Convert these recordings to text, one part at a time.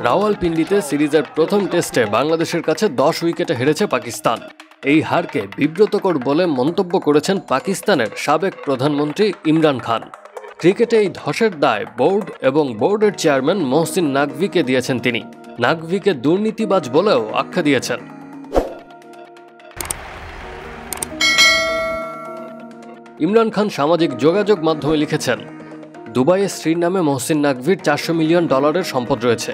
রাওয়ালপিন্ডিতে সিরিজের প্রথম টেস্টে বাংলাদেশের কাছে 10 উইকেটে হেরেছে পাকিস্তান। এই হারকে বিব্রতকর বলে মন্তব্য করেছেন পাকিস্তানের সাবেক প্রধানমন্ত্রী ইমরান খান। ক্রিকেটে এই ধসের দায় বোর্ড এবং বোর্ডের চেয়ারম্যান মহসিন নাকভিকে দিয়েছেন তিনি। নাকভিকে দুর্নীতিবাজ বলেও আখ্যা দিয়েছেন। ইমরান খান সামাজিক যোগাযোগ মাধ্যমে লিখেছেন, দুবাইয়ে স্ত্রীর নামে মহসিন নাকভির $400 মিলিয়ন সম্পদ রয়েছে।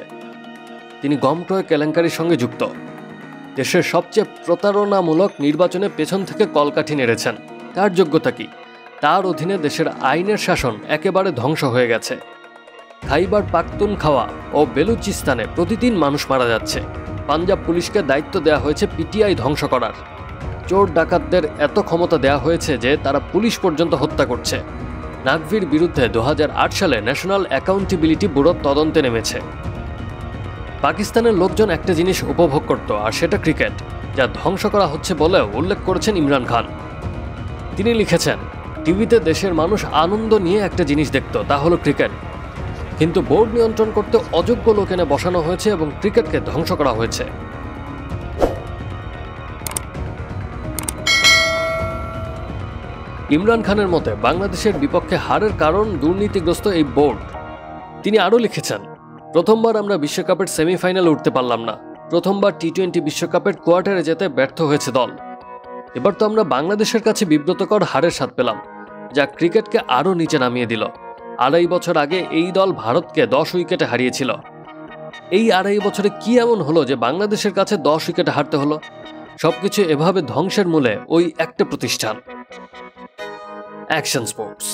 তিনি গম ক্রয় কেলেঙ্কারির সঙ্গে যুক্ত। দেশের সবচেয়ে প্রতারণামূলক নির্বাচনে পেছন থেকে কলকাঠি নেড়েছেন। তার যোগ্যতা কি? তার অধীনে দেশের আইনের শাসন একেবারে ধ্বংস হয়ে গেছে। খাইবার পাখতুনখাওয়া ও বেলুচিস্তানে প্রতিদিন মানুষ মারা যাচ্ছে। পাঞ্জাব পুলিশকে দায়িত্ব দেওয়া হয়েছে পিটিআই ধ্বংস করার। চোর ডাকাতদের এত ক্ষমতা দেওয়া হয়েছে যে তারা পুলিশ পর্যন্ত হত্যা করছে। নাকভির বিরুদ্ধে 2008 সালে ন্যাশনাল অ্যাকাউন্টেবিলিটি ব্যুরো তদন্তে নেমেছে। পাকিস্তানের লোকজন একটা জিনিস উপভোগ করত, আর সেটা ক্রিকেট, যা ধ্বংস করা হচ্ছে বলেও উল্লেখ করেছেন ইমরান খান। তিনি লিখেছেন, টিভিতে দেশের মানুষ আনন্দ নিয়ে একটা জিনিস দেখত, তা হলো ক্রিকেট। কিন্তু বোর্ড নিয়ন্ত্রণ করতে অযোগ্য লোক এনে বসানো হয়েছে এবং ক্রিকেটকে ধ্বংস করা হয়েছে। ইমরান খানের মতে বাংলাদেশের বিপক্ষে হারের কারণ দুর্নীতিগ্রস্ত এই বোর্ড। তিনি আরও লিখেছেন, প্রথমবার আমরা বিশ্বকাপের সেমিফাইনালে উঠতে পারলাম না। প্রথমবার টি-20 বিশ্বকাপের কোয়ার্টারে যেতে ব্যর্থ হয়েছে দল। এবার তো আমরা বাংলাদেশের কাছে বিব্রতকর হারের স্বাদ পেলাম, যা ক্রিকেটকে আরও নিচে নামিয়ে দিল। 2.5 বছর আগে এই দল ভারতকে 10 উইকেটে হারিয়েছিল। এই 2.5 বছরে কি এমন হলো যে বাংলাদেশের কাছে 10 উইকেটে হারতে হলো? সবকিছু এভাবে ধ্বংসের মূলে ওই একটা প্রতিষ্ঠান, অ্যাকশন স্পোর্টস।